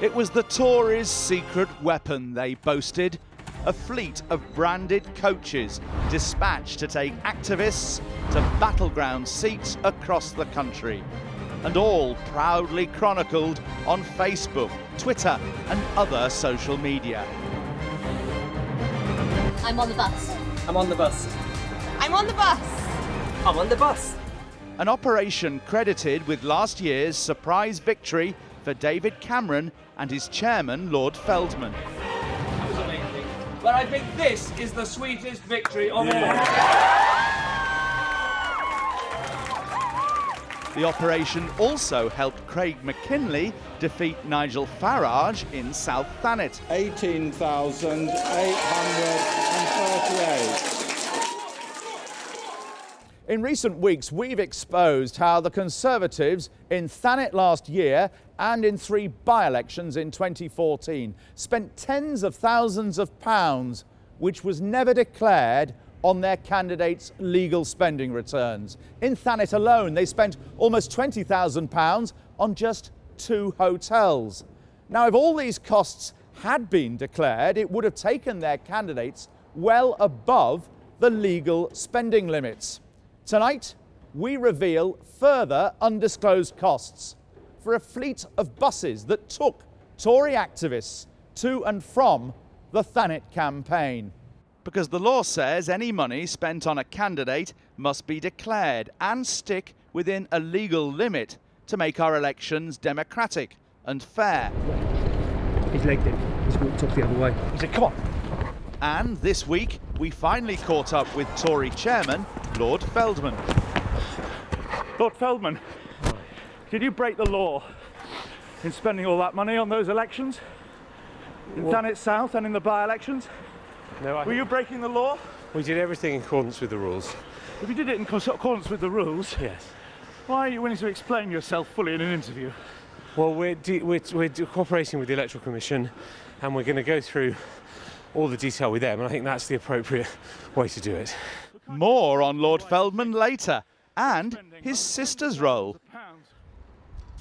It was the Tories' secret weapon, they boasted. A fleet of branded coaches dispatched to take activists to battleground seats across the country. And all proudly chronicled on Facebook, Twitter and other social media. I'm on the bus. I'm on the bus. I'm on the bus. I'm on the bus. An operation credited with last year's surprise victory for David Cameron and his chairman, Lord Feldman. That was amazing. But I think this is the sweetest victory of all. The operation also helped Craig McKinley defeat Nigel Farage in South Thanet. 18,838. In recent weeks, we've exposed how the Conservatives in Thanet last year and in 3 by-elections in 2014 spent tens of thousands of pounds, which was never declared on their candidates' legal spending returns. In Thanet alone, they spent almost £20,000 on just 2 hotels. Now, if all these costs had been declared, it would have taken their candidates well above the legal spending limits. Tonight, we reveal further undisclosed costs for a fleet of buses that took Tory activists to and from the Thanet campaign. Because the law says any money spent on a candidate must be declared and stick within a legal limit to make our elections democratic and fair. He's legged it. He's walked off the other way. He said, come on. And this week, we finally caught up with Tory chairman, Lord Feldman. Lord Feldman, did you break the law in spending all that money on those elections? In Thanet South and in the by-elections? No, Were you breaking the law? We did everything in accordance with the rules. If you did it in accordance with the rules, Yes. why are you willing to explain yourself fully in an interview? Well, we're cooperating with the Electoral Commission, and we're going to go through all the detail with them, and I think that's the appropriate way to do it. More on Lord Feldman later, and his sister's role.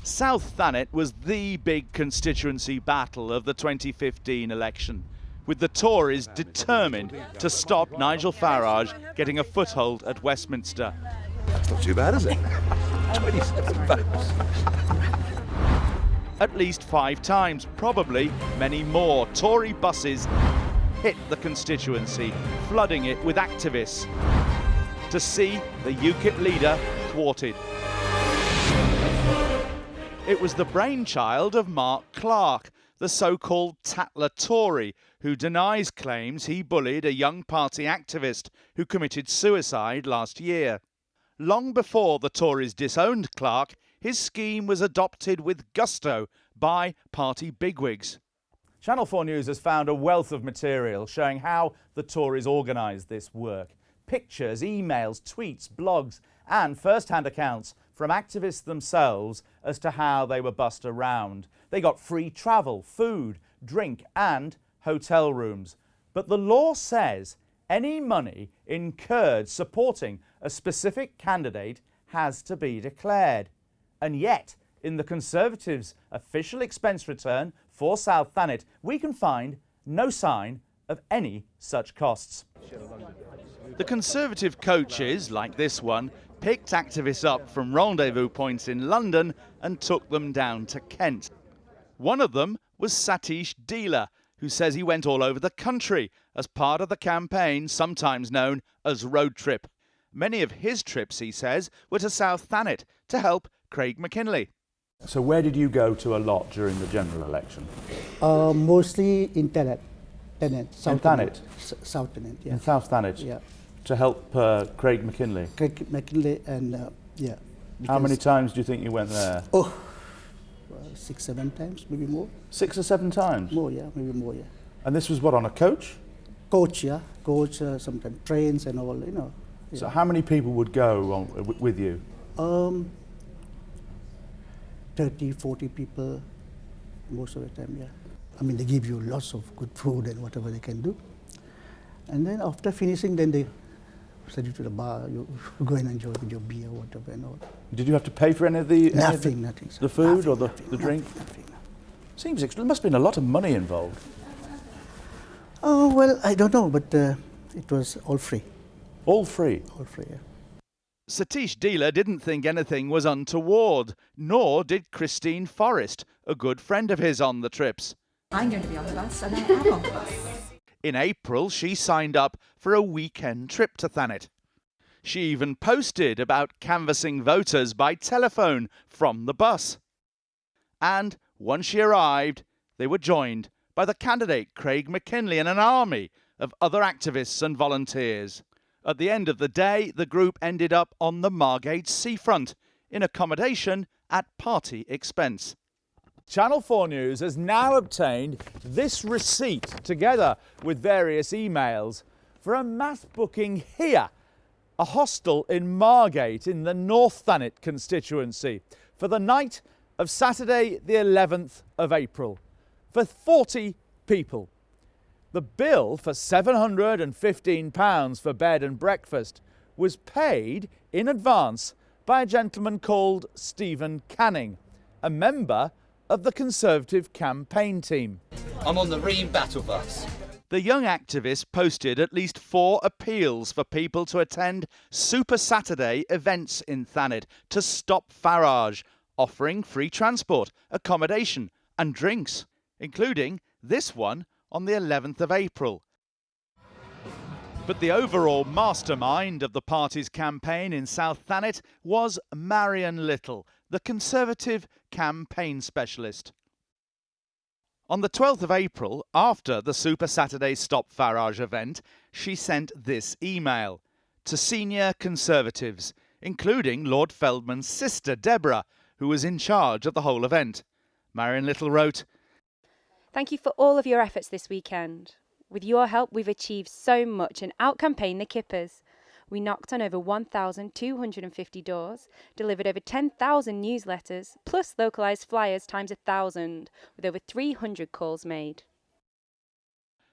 South Thanet was the big constituency battle of the 2015 election, with the Tories determined to stop Nigel Farage getting a foothold at Westminster. That's not too bad, is it? 27 votes. At least 5 times, probably many more, Tory buses hit the constituency, flooding it with activists to see the UKIP leader thwarted. It was the brainchild of Mark Clark, the so-called Tatler Tory, who denies claims he bullied a young party activist who committed suicide last year. Long before the Tories disowned Clark, his scheme was adopted with gusto by party bigwigs. Channel 4 News has found a wealth of material showing how the Tories organised this work. Pictures, emails, tweets, blogs and first-hand accounts from activists themselves as to how they were bussed around. They got free travel, food, drink and hotel rooms. But the law says any money incurred supporting a specific candidate has to be declared. And yet, in the Conservatives' official expense return for South Thanet, we can find no sign of any such costs. The Conservative coaches, like this one, picked activists up from rendezvous points in London and took them down to Kent. One of them was Satish Deela, who says he went all over the country as part of the campaign, sometimes known as Road Trip. Many of his trips, he says, were to South Thanet to help Craig McKinley. So where did you go to a lot during the general election? Mostly in Thanet. South Thanet? South Thanet, yeah. In South Thanet? Yeah. To help Craig McKinley? Craig McKinley and, yeah. How many times do you think you went there? Oh, 6, 7 times, maybe more. 6 or 7 times? More, yeah, maybe more, yeah. And this was what, on a coach? Coach, yeah. Coach, sometimes trains and all, you know. Yeah. So how many people would go on, with you? 30, 40 people most of the time, yeah. I mean, they give you lots of good food and whatever they can do. And then after finishing, then they send you to the bar, you go and enjoy with your beer, whatever and all. Did you have to pay for any of the... Nothing. The food nothing, or the nothing, drink? Nothing. There must have been a lot of money involved. Oh, well, I don't know, but it was all free. All free? All free, yeah. Satish Deela didn't think anything was untoward, nor did Christine Forrest, a good friend of his on the trips. I'm going to be on the bus, and I am on the bus. In April, she signed up for a weekend trip to Thanet. She even posted about canvassing voters by telephone from the bus. And once she arrived, they were joined by the candidate Craig McKinley and an army of other activists and volunteers. At the end of the day, the group ended up on the Margate seafront in accommodation at party expense. Channel 4 News has now obtained this receipt, together with various emails, for a mass booking here, a hostel in Margate in the North Thanet constituency, for the night of Saturday the 11th of April, for 40 people. The bill for £715 for bed and breakfast was paid in advance by a gentleman called Stephen Canning, a member of the Conservative campaign team. I'm on the Ream battle bus. The young activist posted at least 4 appeals for people to attend Super Saturday events in Thanet to stop Farage, offering free transport, accommodation and drinks, including this one on the 11th of April. But the overall mastermind of the party's campaign in South Thanet was Marion Little, the Conservative campaign specialist. On the 12th of April, after the Super Saturday Stop Farage event, she sent this email to senior Conservatives, including Lord Feldman's sister, Deborah, who was in charge of the whole event. Marion Little wrote, "Thank you for all of your efforts this weekend. With your help, we've achieved so much and out-campaigned the Kippers. We knocked on over 1,250 doors, delivered over 10,000 newsletters, plus localised flyers times 1,000, with over 300 calls made."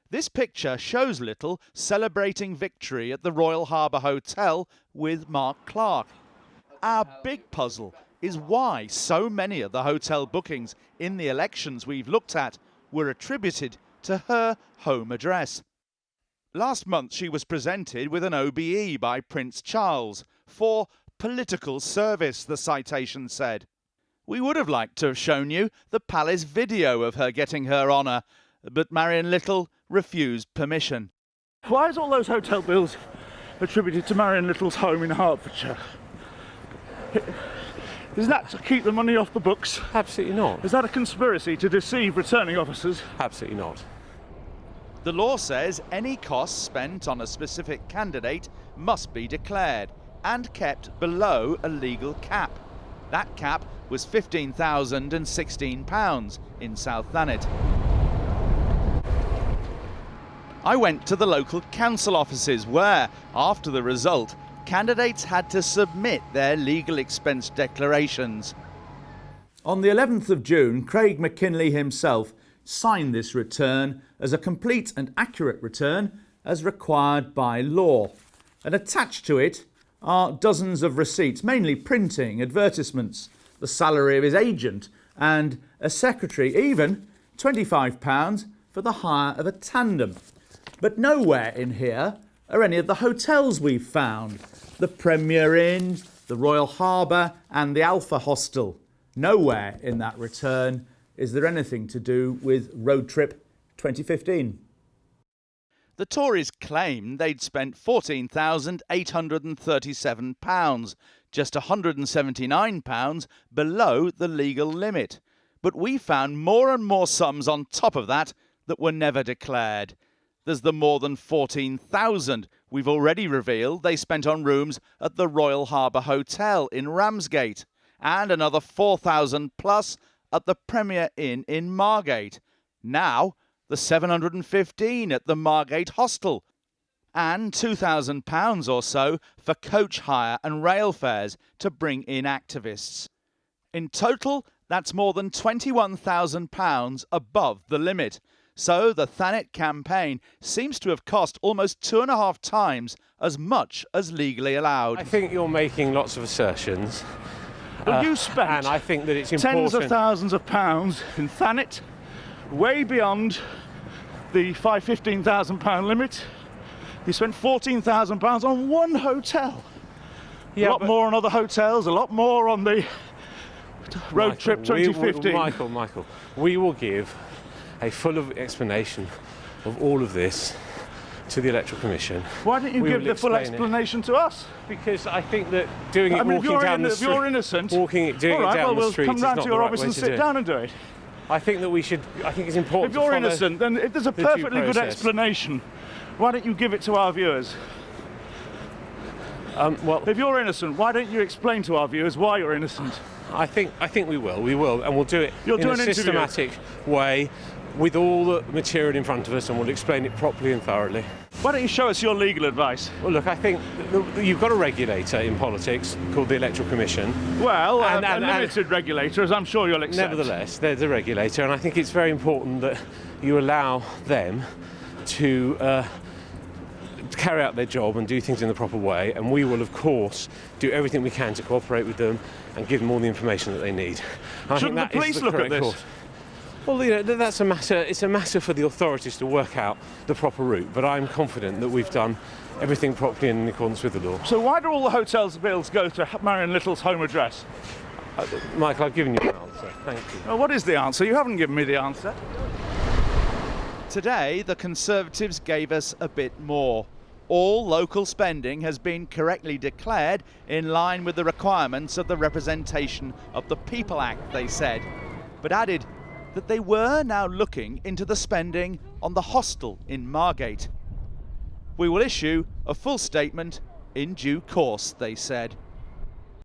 This picture shows Little celebrating victory at the Royal Harbour Hotel with Mark Clark. Our big puzzle is why so many of the hotel bookings in the elections we've looked at were attributed to her home address. Last month she was presented with an OBE by Prince Charles for political service, the citation said. We would have liked to have shown you the palace video of her getting her honour, but Marion Little refused permission. Why is all those hotel bills attributed to Marion Little's home in Hertfordshire? Is that to keep the money off the books? Absolutely not. Is that a conspiracy to deceive returning officers? Absolutely not. The law says any costs spent on a specific candidate must be declared and kept below a legal cap. That cap was £15,016 in South Thanet. I went to the local council offices where, after the result, candidates had to submit their legal expense declarations. On the 11th of June, Craig McKinley himself signed this return as a complete and accurate return as required by law. And attached to it are dozens of receipts, mainly printing, advertisements, the salary of his agent and a secretary, even £25 for the hire of a tandem. But nowhere in here are any of the hotels we've found. The Premier Inn, the Royal Harbour and the Alpha Hostel. Nowhere in that return is there anything to do with Road Trip 2015. The Tories claimed they'd spent £14,837, just £179 below the legal limit. But we found more and more sums on top of that were never declared. There's the more than £14,000 we've already revealed they spent on rooms at the Royal Harbour Hotel in Ramsgate, and another £4,000 plus at the Premier Inn in Margate. Now, the £715 at the Margate Hostel, and £2,000 or so for coach hire and rail fares to bring in activists. In total, that's more than £21,000 above the limit. So the Thanet campaign seems to have cost almost 2.5 times as much as legally allowed. I think you're making lots of assertions. Well, you spent and I think that it's important. tens of thousands of pounds in Thanet way beyond the £15,000 limit. You spent £14,000 on one hotel. Yeah, a lot more on other hotels, a lot more on the road trip 2015. Michael, we will give a full explanation of all of this to the Electoral Commission. Why don't you give the full explanation to us? Because I think that doing it if you're innocent, doing it down the street come is round not to the your right office way and to sit do it. down and do it. I think that we should. I think it's important. If you're innocent, then if there's a perfectly good explanation, why don't you give it to our viewers? Well, if you're innocent, why don't you explain to our viewers why you're innocent? I think we will, and we'll do it in a systematic way with all the material in front of us, and we'll explain it properly and thoroughly. Why don't you show us your legal advice? Well, look, I think you've got a regulator in politics called the Electoral Commission. Well, a limited regulator, as I'm sure you'll accept. Nevertheless, there's a regulator, and I think it's very important that you allow them to carry out their job and do things in the proper way, and we will, of course, do everything we can to cooperate with them and give them all the information that they need. Shouldn't the police look at this? Well, you know, that's a matter. It's a matter for the authorities to work out the proper route. But I'm confident that we've done everything properly and in accordance with the law. So why do all the hotel's bills go to Marion Little's home address? Michael, I've given you an answer. Thank you. Well, what is the answer? You haven't given me the answer. Today, the Conservatives gave us a bit more. All local spending has been correctly declared in line with the requirements of the Representation of the People Act, they said, but added that they were now looking into the spending on the hostel in Margate. We will issue a full statement in due course, they said.